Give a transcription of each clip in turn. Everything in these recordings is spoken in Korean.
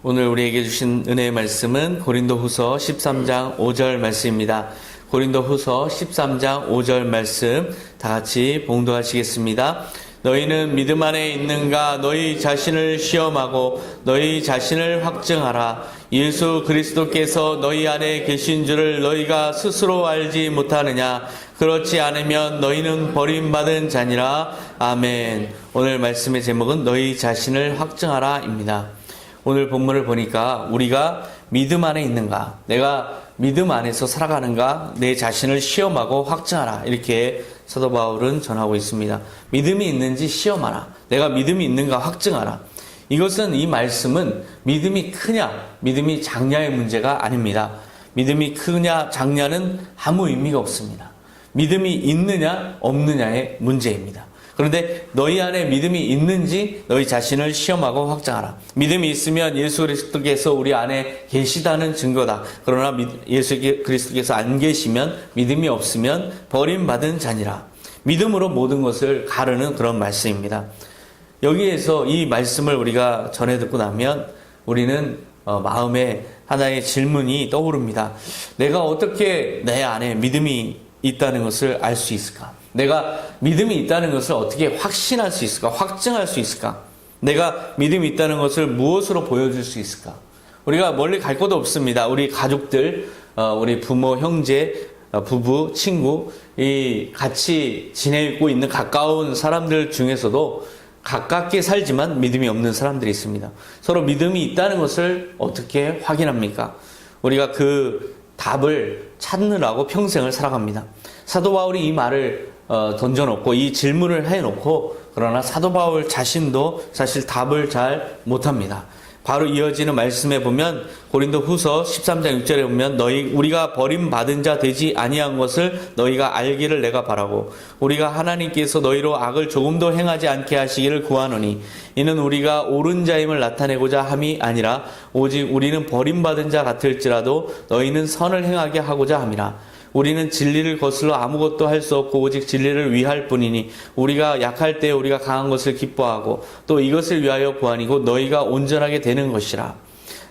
오늘 우리에게 주신 은혜의 말씀은 고린도후서 13장 5절 말씀입니다. 고린도후서 13장 5절 말씀 다 같이 봉독하시겠습니다. 너희는 믿음 안에 있는가? 너희 자신을 시험하고 너희 자신을 확증하라. 예수 그리스도께서 너희 안에 계신 줄을 너희가 스스로 알지 못하느냐? 그렇지 않으면 너희는 버림받은 자니라. 아멘. 오늘 말씀의 제목은 너희 자신을 확증하라입니다. 오늘 본문을 보니까 우리가 믿음 안에 있는가, 내가 믿음 안에서 살아가는가, 내 자신을 시험하고 확증하라, 이렇게 사도 바울은 전하고 있습니다. 믿음이 있는지 시험하라, 내가 믿음이 있는가 확증하라. 이것은, 이 말씀은 믿음이 크냐 믿음이 작냐의 문제가 아닙니다. 믿음이 크냐 작냐는 아무 의미가 없습니다. 믿음이 있느냐 없느냐의 문제입니다. 그런데 너희 안에 믿음이 있는지 너희 자신을 시험하고 확증하라. 믿음이 있으면 예수 그리스도께서 우리 안에 계시다는 증거다. 그러나 예수 그리스도께서 안 계시면, 믿음이 없으면 버림받은 자니라. 믿음으로 모든 것을 가르는 그런 말씀입니다. 여기에서 이 말씀을 우리가 전해 듣고 나면 우리는 마음에 하나의 질문이 떠오릅니다. 내가 어떻게 내 안에 믿음이 있다는 것을 알 수 있을까? 내가 믿음이 있다는 것을 어떻게 확신할 수 있을까? 확증할 수 있을까? 내가 믿음이 있다는 것을 무엇으로 보여줄 수 있을까? 우리가 멀리 갈 것도 없습니다. 우리 가족들, 우리 부모, 형제, 부부, 친구, 이 같이 지내고 있는 가까운 사람들 중에서도 가깝게 살지만 믿음이 없는 사람들이 있습니다. 서로 믿음이 있다는 것을 어떻게 확인합니까? 우리가 그 답을 찾느라고 평생을 살아갑니다. 사도 바울이 이 말을 던져놓고 이 질문을 해놓고, 그러나 사도 바울 자신도 사실 답을 잘 못합니다. 바로 이어지는 말씀에 보면, 고린도 후서 13장 6절에 보면, 우리가 버림받은 자 되지 아니한 것을 너희가 알기를 내가 바라고, 우리가 하나님께서 너희로 악을 조금도 행하지 않게 하시기를 구하노니, 이는 우리가 옳은 자임을 나타내고자 함이 아니라 오직 우리는 버림받은 자 같을지라도 너희는 선을 행하게 하고자 함이라. 우리는 진리를 거슬러 아무것도 할 수 없고 오직 진리를 위할 뿐이니, 우리가 약할 때 우리가 강한 것을 기뻐하고 또 이것을 위하여 구하니고 너희가 온전하게 되는 것이라.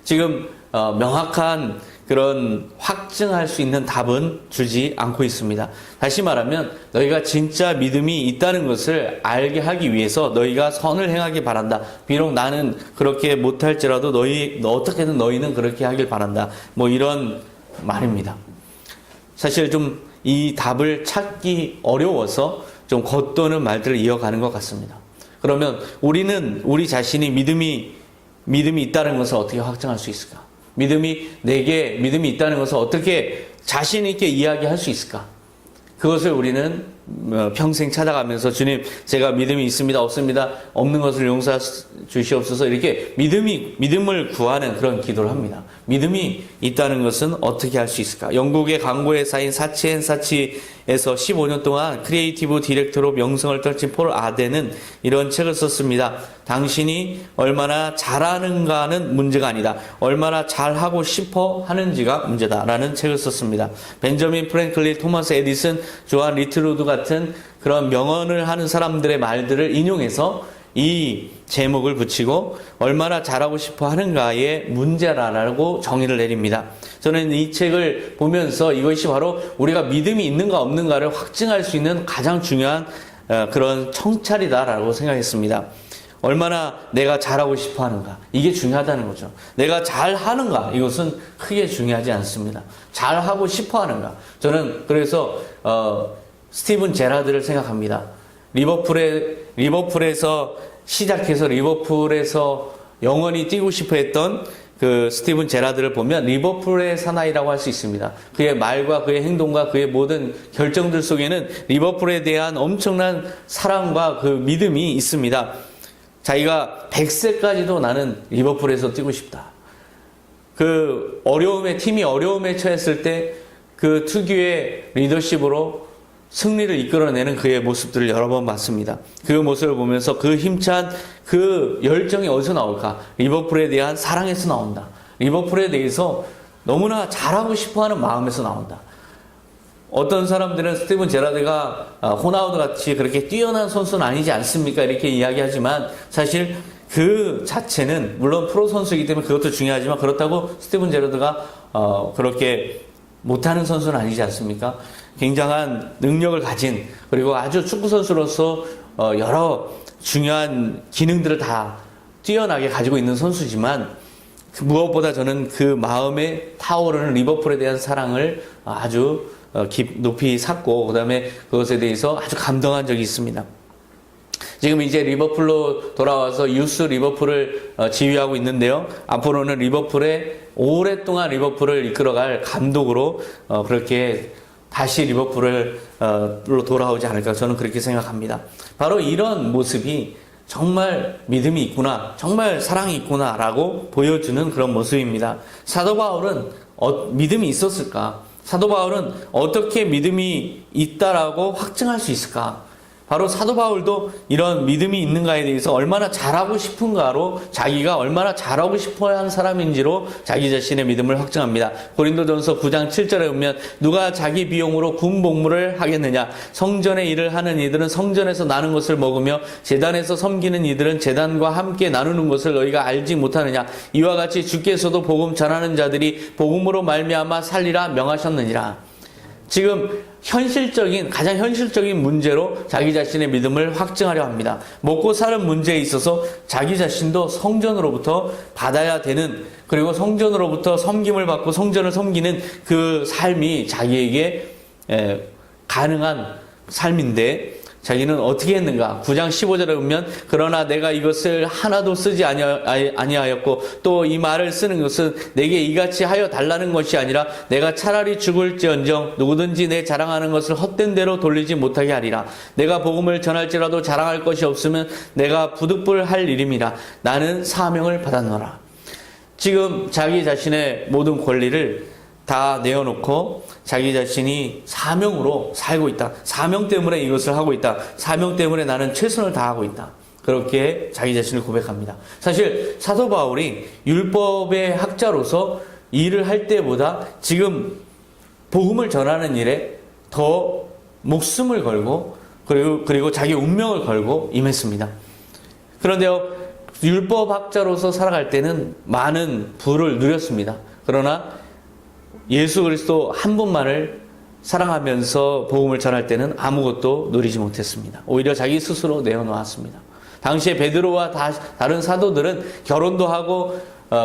지금 명확한 그런 확증할 수 있는 답은 주지 않고 있습니다. 다시 말하면 너희가 진짜 믿음이 있다는 것을 알게 하기 위해서 너희가 선을 행하기 바란다. 비록 나는 그렇게 못할지라도 어떻게든 너희는 그렇게 하길 바란다. 뭐 이런 말입니다. 사실 좀 이 답을 찾기 어려워서 좀 겉도는 말들을 이어가는 것 같습니다. 그러면 우리 자신이 믿음이 있다는 것을 어떻게 확증할 수 있을까? 내게 믿음이 있다는 것을 어떻게 자신 있게 이야기할 수 있을까? 그것을 우리는 평생 찾아가면서, 주님, 제가 믿음이 있습니다, 없습니다, 없는 것을 용서해 주시옵소서, 이렇게 믿음을 구하는 그런 기도를 합니다. 믿음이 있다는 것은 어떻게 할 수 있을까? 영국의 광고의 사인 사치 앤 사치에서 15년 동안 크리에이티브 디렉터로 명성을 떨친 폴 아덴은 이런 책을 썼습니다. 당신이 얼마나 잘하는가는 문제가 아니다. 얼마나 잘하고 싶어 하는지가 문제다라는 책을 썼습니다. 벤저민 프랭클린, 토마스 에디슨, 조한 리트루드 같은 그런 명언을 하는 사람들의 말들을 인용해서 이 제목을 붙이고 얼마나 잘하고 싶어 하는가의 문제라고 정의를 내립니다. 저는 이 책을 보면서 이것이 바로 우리가 믿음이 있는가 없는가를 확증할 수 있는 가장 중요한 그런 청찰이다라고 생각했습니다. 얼마나 내가 잘하고 싶어 하는가, 이게 중요하다는 거죠. 내가 잘하는가, 이것은 크게 중요하지 않습니다. 잘하고 싶어 하는가. 저는 그래서 스티븐 제라드를 생각합니다. 리버풀에서 시작해서 리버풀에서 영원히 뛰고 싶어 했던 그 스티븐 제라드를 보면 리버풀의 사나이라고 할 수 있습니다. 그의 말과 그의 행동과 그의 모든 결정들 속에는 리버풀에 대한 엄청난 사랑과 그 믿음이 있습니다. 자기가 100세까지도 나는 리버풀에서 뛰고 싶다. 그 팀이 어려움에 처했을 때 그 특유의 리더십으로 승리를 이끌어내는 그의 모습들을 여러 번 봤습니다. 그 모습을 보면서 그 힘찬 그 열정이 어디서 나올까? 리버풀에 대한 사랑에서 나온다. 리버풀에 대해서 너무나 잘하고 싶어하는 마음에서 나온다. 어떤 사람들은 스티븐 제라드가 호나우두 같이 그렇게 뛰어난 선수는 아니지 않습니까? 이렇게 이야기하지만 사실 그 자체는 물론 프로 선수이기 때문에 그것도 중요하지만 그렇다고 스티븐 제러드가 그렇게 못하는 선수는 아니지 않습니까? 굉장한 능력을 가진 그리고 아주 축구 선수로서 여러 중요한 기능들을 다 뛰어나게 가지고 있는 선수지만 무엇보다 저는 그 마음에 타오르는 리버풀에 대한 사랑을 아주 높이 샀고 그다음에 그것에 대해서 아주 감동한 적이 있습니다. 지금 이제 리버풀로 돌아와서 유스 리버풀을 지휘하고 있는데요. 앞으로는 리버풀에 오랫동안 리버풀을 이끌어갈 감독으로 그렇게 다시 리버풀로 돌아오지 않을까 저는 그렇게 생각합니다. 바로 이런 모습이 정말 믿음이 있구나, 정말 사랑이 있구나라고 보여주는 그런 모습입니다. 사도 바울은 믿음이 있었을까? 사도 바울은 어떻게 믿음이 있다라고 확증할 수 있을까? 바로 사도 바울도 이런 믿음이 있는가에 대해서 얼마나 잘하고 싶은가로 자기가 얼마나 잘하고 싶어야 하는 사람인지로 자기 자신의 믿음을 확증합니다. 고린도전서 9장 7절에 보면 누가 자기 비용으로 군복무를 하겠느냐 성전의 일을 하는 이들은 성전에서 나는 것을 먹으며 제단에서 섬기는 이들은 제단과 함께 나누는 것을 너희가 알지 못하느냐 이와 같이 주께서도 복음 전하는 자들이 복음으로 말미암아 살리라 명하셨느니라. 지금 가장 현실적인 문제로 자기 자신의 믿음을 확증하려 합니다. 먹고 사는 문제에 있어서 자기 자신도 성전으로부터 받아야 되는 그리고 성전으로부터 섬김을 받고 성전을 섬기는 그 삶이 자기에게 가능한 삶인데 자기는 어떻게 했는가? 9장 15절에 보면 그러나 내가 이것을 하나도 쓰지 아니하였고 또 이 말을 쓰는 것은 내게 이같이 하여 달라는 것이 아니라 내가 차라리 죽을지언정 누구든지 내 자랑하는 것을 헛된 대로 돌리지 못하게 하리라. 내가 복음을 전할지라도 자랑할 것이 없으면 내가 부득불할 일임이라. 나는 사명을 받았노라. 지금 자기 자신의 모든 권리를 다 내어놓고 자기 자신이 사명으로 살고 있다. 사명 때문에 이것을 하고 있다. 사명 때문에 나는 최선을 다하고 있다. 그렇게 자기 자신을 고백합니다. 사실 사도 바울이 율법의 학자로서 일을 할 때보다 지금 복음을 전하는 일에 더 목숨을 걸고 그리고 자기 운명을 걸고 임했습니다. 그런데요, 율법학자로서 살아갈 때는 많은 부를 누렸습니다. 그러나 예수 그리스도 한 분만을 사랑하면서 복음을 전할 때는 아무것도 누리지 못했습니다. 오히려 자기 스스로 내어놓았습니다. 당시에 베드로와 다른 사도들은 결혼도 하고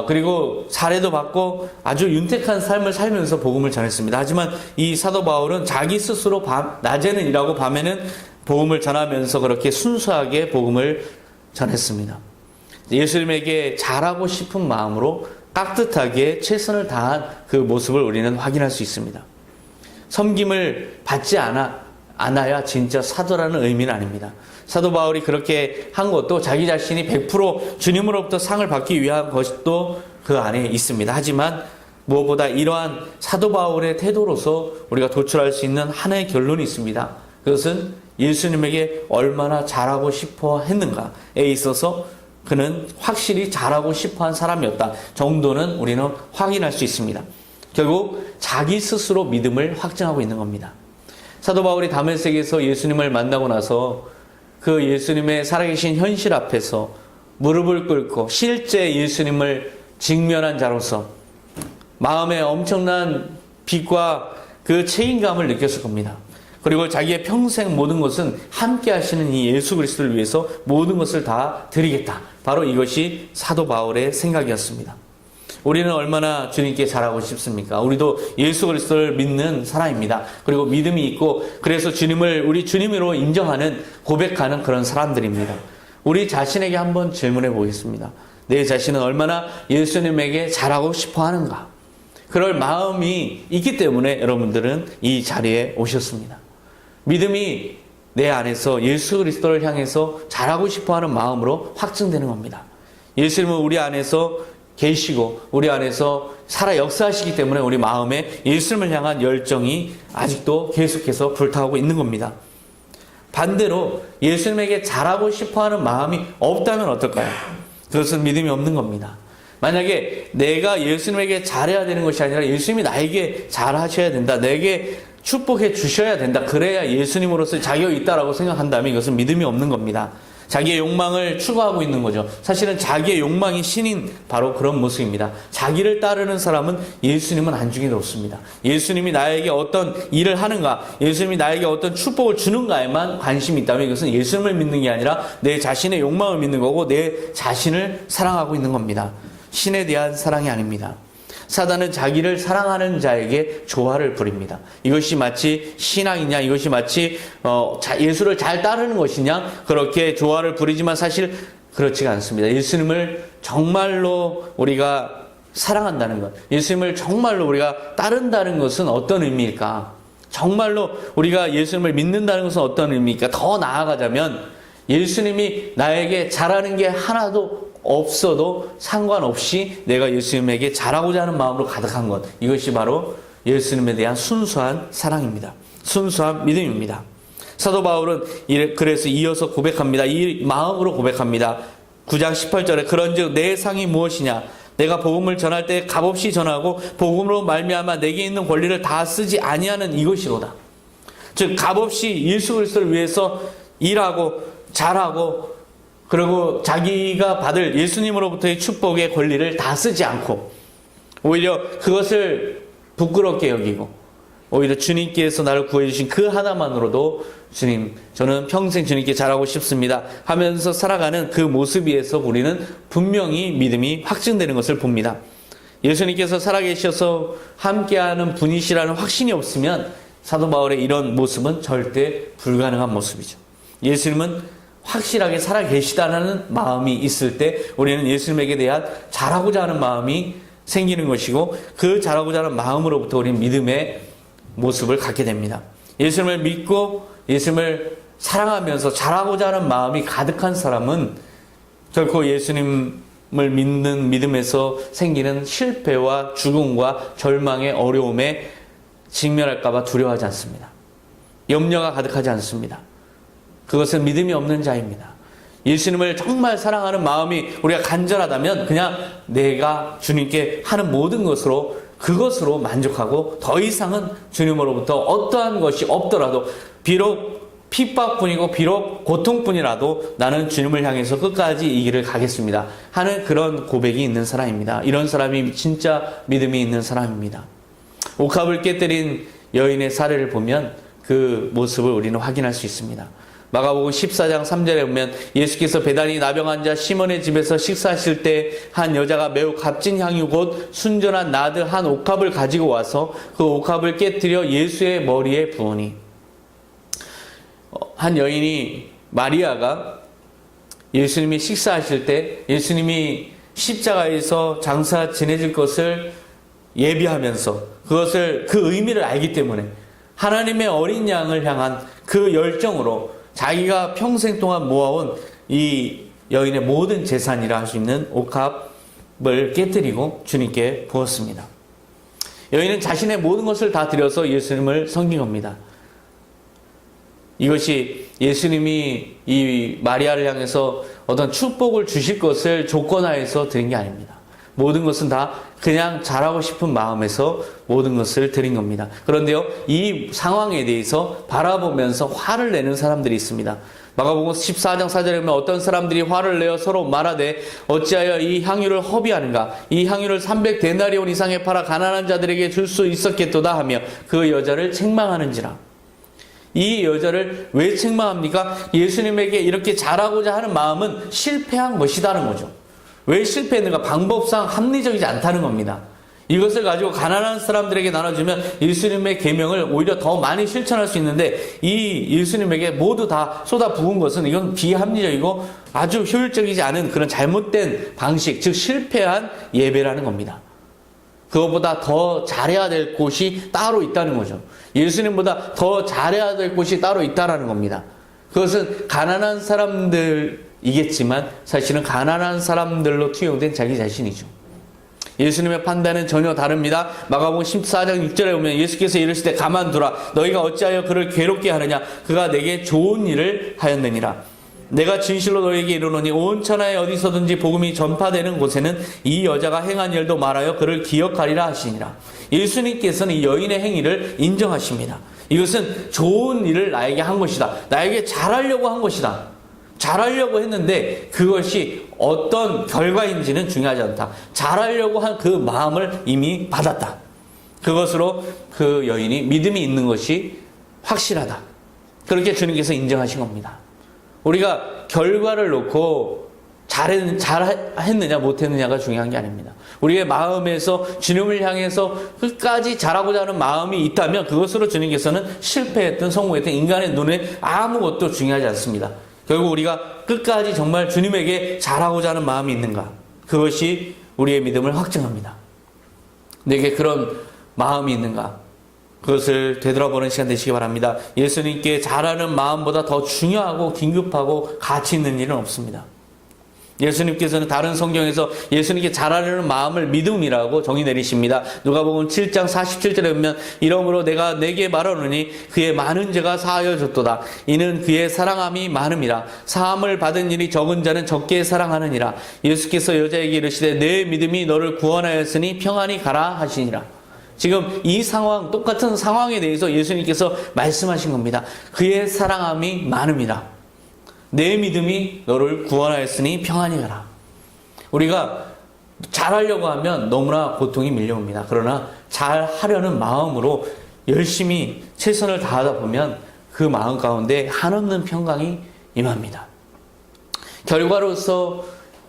그리고 사례도 받고 아주 윤택한 삶을 살면서 복음을 전했습니다. 하지만 이 사도 바울은 자기 스스로 낮에는 일하고 밤에는 복음을 전하면서 그렇게 순수하게 복음을 전했습니다. 예수님에게 잘하고 싶은 마음으로 깍듯하게 최선을 다한 그 모습을 우리는 확인할 수 있습니다. 섬김을 받지 않아야 진짜 사도라는 의미는 아닙니다. 사도 바울이 그렇게 한 것도 자기 자신이 100% 주님으로부터 상을 받기 위한 것도 그 안에 있습니다. 하지만 무엇보다 이러한 사도 바울의 태도로서 우리가 도출할 수 있는 하나의 결론이 있습니다. 그것은 예수님에게 얼마나 잘하고 싶어 했는가에 있어서 그는 확실히 잘하고 싶어한 사람이었다 정도는 우리는 확인할 수 있습니다. 결국 자기 스스로 믿음을 확증하고 있는 겁니다. 사도 바울이 다메섹에서 예수님을 만나고 나서 그 예수님의 살아계신 현실 앞에서 무릎을 꿇고 실제 예수님을 직면한 자로서 마음에 엄청난 빛과 그 책임감을 느꼈을 겁니다. 그리고 자기의 평생 모든 것은 함께 하시는 이 예수 그리스도를 위해서 모든 것을 다 드리겠다. 바로 이것이 사도 바울의 생각이었습니다. 우리는 얼마나 주님께 잘하고 싶습니까? 우리도 예수 그리스도를 믿는 사람입니다. 그리고 믿음이 있고 그래서 주님을 우리 주님으로 인정하는 고백하는 그런 사람들입니다. 우리 자신에게 한번 질문해 보겠습니다. 내 자신은 얼마나 예수님에게 잘하고 싶어 하는가? 그럴 마음이 있기 때문에 여러분들은 이 자리에 오셨습니다. 믿음이 내 안에서 예수 그리스도를 향해서 잘하고 싶어하는 마음으로 확증되는 겁니다. 예수님은 우리 안에서 계시고 우리 안에서 살아 역사하시기 때문에 우리 마음에 예수님을 향한 열정이 아직도 계속해서 불타오고 있는 겁니다. 반대로 예수님에게 잘하고 싶어하는 마음이 없다면 어떨까요? 그것은 믿음이 없는 겁니다. 만약에 내가 예수님에게 잘해야 되는 것이 아니라 예수님이 나에게 잘하셔야 된다. 내게 축복해 주셔야 된다. 그래야 예수님으로서 자격이 있다라고 생각한다면 이것은 믿음이 없는 겁니다. 자기의 욕망을 추구하고 있는 거죠. 사실은 자기의 욕망이 신인 바로 그런 모습입니다. 자기를 따르는 사람은 예수님은 안중에 놓습니다. 예수님이 나에게 어떤 일을 하는가, 예수님이 나에게 어떤 축복을 주는가에만 관심이 있다면 이것은 예수님을 믿는 게 아니라 내 자신의 욕망을 믿는 거고 내 자신을 사랑하고 있는 겁니다. 신에 대한 사랑이 아닙니다. 사단은 자기를 사랑하는 자에게 조화를 부립니다. 이것이 마치 신앙이냐, 이것이 마치 예수를 잘 따르는 것이냐, 그렇게 조화를 부리지만 사실 그렇지가 않습니다. 예수님을 정말로 우리가 사랑한다는 것, 예수님을 정말로 우리가 따른다는 것은 어떤 의미일까? 정말로 우리가 예수님을 믿는다는 것은 어떤 의미일까? 더 나아가자면 예수님이 나에게 잘하는 게 하나도 없어도 상관없이 내가 예수님에게 잘하고자 하는 마음으로 가득한 것, 이것이 바로 예수님에 대한 순수한 사랑입니다. 순수한 믿음입니다. 사도 바울은 그래서 이어서 고백합니다. 이 마음으로 고백합니다. 9장 18절에 그런즉 내 상이 무엇이냐? 내가 복음을 전할 때 값없이 전하고 복음으로 말미암아 내게 있는 권리를 다 쓰지 아니하는 이것이로다. 즉 값없이 예수 그리스도를 위해서 일하고 잘하고 그리고 자기가 받을 예수님으로부터의 축복의 권리를 다 쓰지 않고 오히려 그것을 부끄럽게 여기고 오히려 주님께서 나를 구해주신 그 하나만으로도 주님, 저는 평생 주님께 잘하고 싶습니다 하면서 살아가는 그 모습 위에서 우리는 분명히 믿음이 확증되는 것을 봅니다. 예수님께서 살아계셔서 함께하는 분이시라는 확신이 없으면 사도 바울의 이런 모습은 절대 불가능한 모습이죠. 예수님은 확실하게 살아계시다는 마음이 있을 때 우리는 예수님에게 대한 잘하고자 하는 마음이 생기는 것이고 그 잘하고자 하는 마음으로부터 우리는 믿음의 모습을 갖게 됩니다. 예수님을 믿고 예수님을 사랑하면서 잘하고자 하는 마음이 가득한 사람은 결코 예수님을 믿는 믿음에서 생기는 실패와 죽음과 절망의 어려움에 직면할까 봐 두려워하지 않습니다. 염려가 가득하지 않습니다. 그것은 믿음이 없는 자입니다. 예수님을 정말 사랑하는 마음이 우리가 간절하다면 그냥 내가 주님께 하는 모든 것으로 그것으로 만족하고 더 이상은 주님으로부터 어떠한 것이 없더라도 비록 핍박뿐이고 비록 고통뿐이라도 나는 주님을 향해서 끝까지 이 길을 가겠습니다 하는 그런 고백이 있는 사람입니다. 이런 사람이 진짜 믿음이 있는 사람입니다. 옥합을 깨뜨린 여인의 사례를 보면 그 모습을 우리는 확인할 수 있습니다. 마가복음 14장 3절에 보면 예수께서 베다니 나병 자 시몬의 집에서 식사하실 때 한 여자가 매우 값진 향유 곧 순전한 나드 한 옥합을 가지고 와서 그 옥합을 깨뜨려 예수의 머리에 부으니, 한 여인이 마리아가 예수님이 식사하실 때 예수님이 십자가에서 장사 지내질 것을 예비하면서 그것을 그 의미를 알기 때문에 하나님의 어린 양을 향한 그 열정으로 자기가 평생 동안 모아온 이 여인의 모든 재산이라 할 수 있는 옥합을 깨뜨리고 주님께 부었습니다. 여인은 자신의 모든 것을 다 드려서 예수님을 섬긴 겁니다. 이것이 예수님이 이 마리아를 향해서 어떤 축복을 주실 것을 조건하에서 드린 게 아닙니다. 모든 것은 다 그냥 잘하고 싶은 마음에서 모든 것을 드린 겁니다. 그런데요, 이 상황에 대해서 바라보면서 화를 내는 사람들이 있습니다. 마가복음 14장 4절에 보면 어떤 사람들이 화를 내어 서로 말하되 어찌하여 이 향유를 허비하는가? 이 향유를 300데나리온 이상에 팔아 가난한 자들에게 줄 수 있었겠도다 하며 그 여자를 책망하는지라. 이 여자를 왜 책망합니까? 예수님에게 이렇게 잘하고자 하는 마음은 실패한 것이다는 거죠. 왜 실패했는가? 방법상 합리적이지 않다는 겁니다. 이것을 가지고 가난한 사람들에게 나눠주면 예수님의 계명을 오히려 더 많이 실천할 수 있는데 이 예수님에게 모두 다 쏟아 부은 것은 이건 비합리적이고 아주 효율적이지 않은 그런 잘못된 방식, 즉 실패한 예배라는 겁니다. 그것보다 더 잘해야 될 곳이 따로 있다는 거죠. 예수님보다 더 잘해야 될 곳이 따로 있다는 겁니다. 그것은 가난한 사람들이겠지만 사실은 가난한 사람들로 투영된 자기 자신이죠. 예수님의 판단은 전혀 다릅니다. 마가복음 14장 6절에 보면 예수께서 이르시되 가만두라. 너희가 어찌하여 그를 괴롭게 하느냐. 그가 내게 좋은 일을 하였느니라. 내가 진실로 너희에게 이르노니 온 천하에 어디서든지 복음이 전파되는 곳에는 이 여자가 행한 일도 말하여 그를 기억하리라 하시니라. 예수님께서는 이 여인의 행위를 인정하십니다. 이것은 좋은 일을 나에게 한 것이다. 나에게 잘하려고 한 것이다. 잘하려고 했는데 그것이 어떤 결과인지는 중요하지 않다. 잘하려고 한 그 마음을 이미 받았다. 그것으로 그 여인이 믿음이 있는 것이 확실하다. 그렇게 주님께서 인정하신 겁니다. 우리가 결과를 놓고 잘했느냐 못했느냐가 중요한 게 아닙니다. 우리의 마음에서 주님을 향해서 끝까지 잘하고자 하는 마음이 있다면 그것으로 주님께서는 실패했든 성공했든 인간의 눈에 아무것도 중요하지 않습니다. 결국 우리가 끝까지 정말 주님에게 잘하고자 하는 마음이 있는가, 그것이 우리의 믿음을 확증합니다. 내게 그런 마음이 있는가, 그것을 되돌아보는 시간 되시기 바랍니다. 예수님께 잘하는 마음보다 더 중요하고 긴급하고 가치 있는 일은 없습니다. 예수님께서는 다른 성경에서 예수님께 잘하려는 마음을 믿음이라고 정의 내리십니다. 누가복음 7장 47절에 보면 이러므로 내가 내게 말하노니 그의 많은 죄가 사하여졌도다. 이는 그의 사랑함이 많음이라. 사함을 받은 일이 적은 자는 적게 사랑하느니라. 예수께서 여자에게 이르시되 내 믿음이 너를 구원하였으니 평안히 가라 하시니라. 지금 이 상황, 똑같은 상황에 대해서 예수님께서 말씀하신 겁니다. 그의 사랑함이 많음이라. 내 믿음이 너를 구원하였으니 평안히 가라. 우리가 잘하려고 하면 너무나 고통이 밀려옵니다. 그러나 잘하려는 마음으로 열심히 최선을 다하다 보면 그 마음 가운데 한없는 평강이 임합니다. 결과로서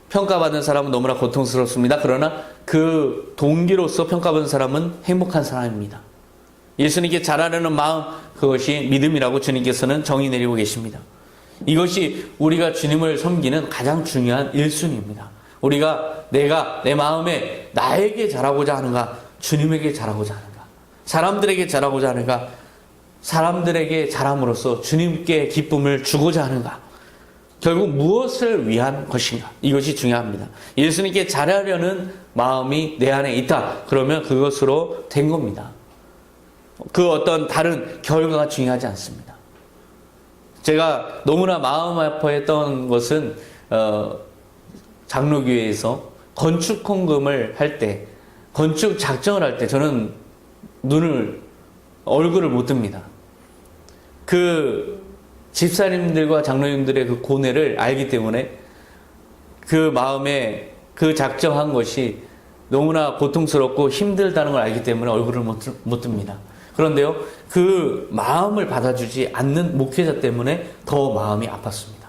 평가받는 사람은 너무나 고통스럽습니다. 그러나 그 동기로서 평가받는 사람은 행복한 사람입니다. 예수님께 잘하려는 마음, 그것이 믿음이라고 주님께서는 정의 내리고 계십니다. 이것이 우리가 주님을 섬기는 가장 중요한 1순위입니다. 우리가 내가 내 마음에 나에게 잘하고자 하는가, 주님에게 잘하고자 하는가, 사람들에게 잘하고자 하는가, 사람들에게 잘함으로써 주님께 기쁨을 주고자 하는가, 결국 무엇을 위한 것인가, 이것이 중요합니다. 예수님께 잘하려는 마음이 내 안에 있다. 그러면 그것으로 된 겁니다. 그 어떤 다른 결과가 중요하지 않습니다. 제가 너무나 마음 아파했던 것은 장로교회에서 건축 헌금을 할 때, 건축 작정을 할 때 저는 얼굴을 못 듭니다. 그 집사님들과 장로님들의 그 고뇌를 알기 때문에 그 마음에 그 작정한 것이 너무나 고통스럽고 힘들다는 걸 알기 때문에 얼굴을 못 듭니다. 그런데요, 그 마음을 받아주지 않는 목회자 때문에 더 마음이 아팠습니다.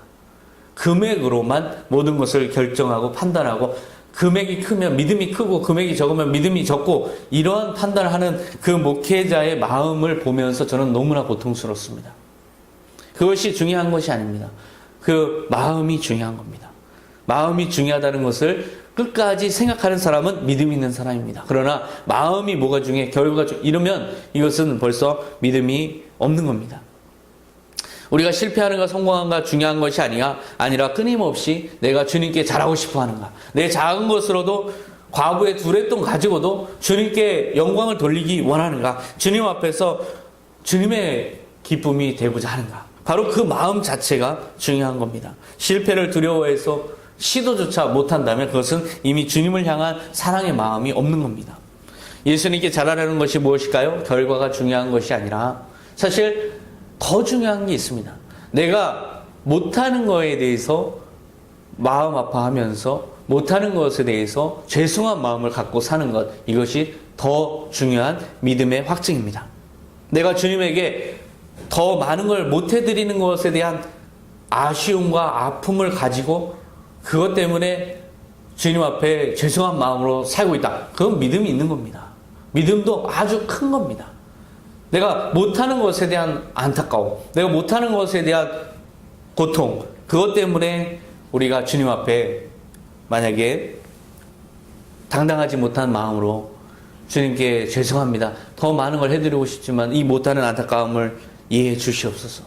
금액으로만 모든 것을 결정하고 판단하고, 금액이 크면 믿음이 크고 금액이 적으면 믿음이 적고, 이러한 판단을 하는 그 목회자의 마음을 보면서 저는 너무나 고통스럽습니다. 그것이 중요한 것이 아닙니다. 그 마음이 중요한 겁니다. 마음이 중요하다는 것을 끝까지 생각하는 사람은 믿음 있는 사람입니다. 그러나 마음이 뭐가 중요해, 결과가 이러면 이것은 벌써 믿음이 없는 겁니다. 우리가 실패하는가 성공하는가 중요한 것이 아니라 끊임없이 내가 주님께 잘하고 싶어 하는가, 내 작은 것으로도 과부의 두레돈 가지고도 주님께 영광을 돌리기 원하는가, 주님 앞에서 주님의 기쁨이 되고자 하는가, 바로 그 마음 자체가 중요한 겁니다. 실패를 두려워해서 시도조차 못한다면 그것은 이미 주님을 향한 사랑의 마음이 없는 겁니다. 예수님께 잘하려는 것이 무엇일까요? 결과가 중요한 것이 아니라 사실 더 중요한 게 있습니다. 내가 못하는 거에 대해서 마음 아파하면서 못하는 것에 대해서 죄송한 마음을 갖고 사는 것, 이것이 더 중요한 믿음의 확증입니다. 내가 주님에게 더 많은 걸 못해드리는 것에 대한 아쉬움과 아픔을 가지고 그것 때문에 주님 앞에 죄송한 마음으로 살고 있다. 그건 믿음이 있는 겁니다. 믿음도 아주 큰 겁니다. 내가 못하는 것에 대한 안타까움, 내가 못하는 것에 대한 고통, 그것 때문에 우리가 주님 앞에 만약에 당당하지 못한 마음으로 주님께 죄송합니다, 더 많은 걸 해드리고 싶지만 이 못하는 안타까움을 이해해 주시옵소서,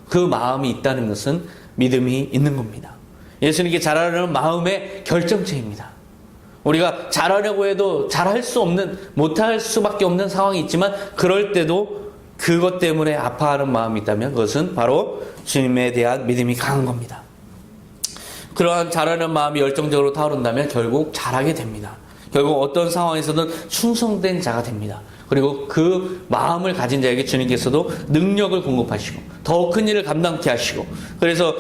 그 마음이 있다는 것은 믿음이 있는 겁니다. 예수님께 잘하려는 마음의 결정체입니다. 우리가 잘하려고 해도 잘할 수 없는, 못할 수밖에 없는 상황이 있지만 그럴 때도 그것 때문에 아파하는 마음이 있다면 그것은 바로 주님에 대한 믿음이 강한 겁니다. 그러한 잘하는 마음이 열정적으로 타오른다면 결국 잘하게 됩니다. 결국 어떤 상황에서든 충성된 자가 됩니다. 그리고 그 마음을 가진 자에게 주님께서도 능력을 공급하시고 더 큰 일을 감당케 하시고, 그래서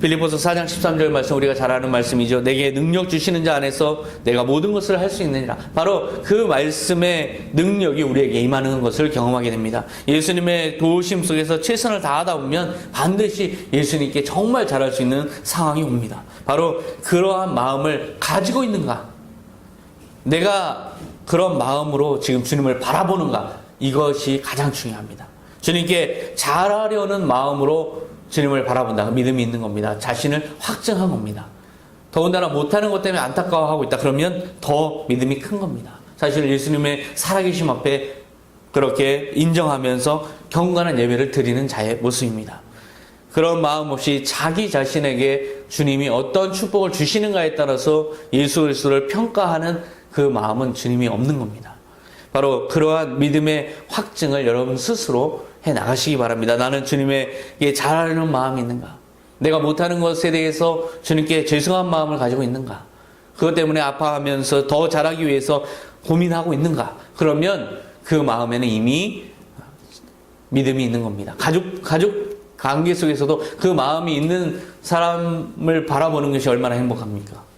빌립보서 4장 13절 말씀 우리가 잘 아는 말씀이죠. 내게 능력 주시는 자 안에서 내가 모든 것을 할 수 있느니라. 바로 그 말씀의 능력이 우리에게 임하는 것을 경험하게 됩니다. 예수님의 도우심 속에서 최선을 다하다 보면 반드시 예수님께 정말 잘할 수 있는 상황이 옵니다. 바로 그러한 마음을 가지고 있는가? 내가 그런 마음으로 지금 주님을 바라보는가? 이것이 가장 중요합니다. 주님께 잘하려는 마음으로 주님을 바라본다. 믿음이 있는 겁니다. 자신을 확증한 겁니다. 더군다나 못하는 것 때문에 안타까워하고 있다. 그러면 더 믿음이 큰 겁니다. 사실 예수님의 살아계심 앞에 그렇게 인정하면서 경건한 예배를 드리는 자의 모습입니다. 그런 마음 없이 자기 자신에게 주님이 어떤 축복을 주시는가에 따라서 예수 그리스도를 평가하는 그 마음은 주님이 없는 겁니다. 바로 그러한 믿음의 확증을 여러분 스스로 해 나가시기 바랍니다. 나는 주님에게 잘하려는 마음이 있는가? 내가 못하는 것에 대해서 주님께 죄송한 마음을 가지고 있는가? 그것 때문에 아파하면서 더 잘하기 위해서 고민하고 있는가? 그러면 그 마음에는 이미 믿음이 있는 겁니다. 가족 관계 속에서도 그 마음이 있는 사람을 바라보는 것이 얼마나 행복합니까?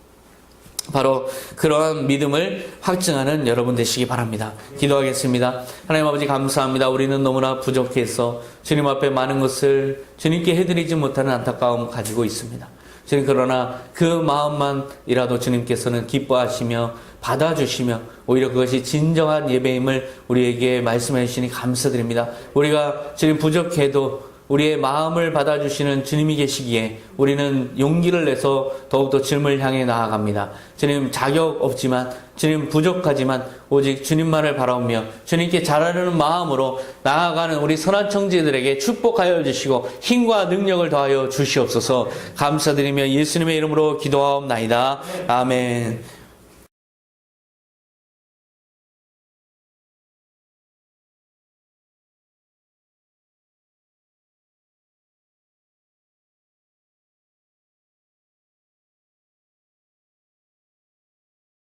바로 그러한 믿음을 확증하는 여러분 되시기 바랍니다. 기도하겠습니다. 하나님 아버지 감사합니다. 우리는 너무나 부족해서 주님 앞에 많은 것을 주님께 해드리지 못하는 안타까움을 가지고 있습니다. 주님, 그러나 그 마음만이라도 주님께서는 기뻐하시며 받아주시며 오히려 그것이 진정한 예배임을 우리에게 말씀해 주시니 감사드립니다. 우리가 주님 부족해도 우리의 마음을 받아주시는 주님이 계시기에 우리는 용기를 내서 더욱더 주님을 향해 나아갑니다. 주님 자격 없지만, 주님 부족하지만 오직 주님만을 바라보며 주님께 잘하려는 마음으로 나아가는 우리 선한 청지들에게 축복하여 주시고 힘과 능력을 더하여 주시옵소서. 감사드리며 예수님의 이름으로 기도하옵나이다. 아멘.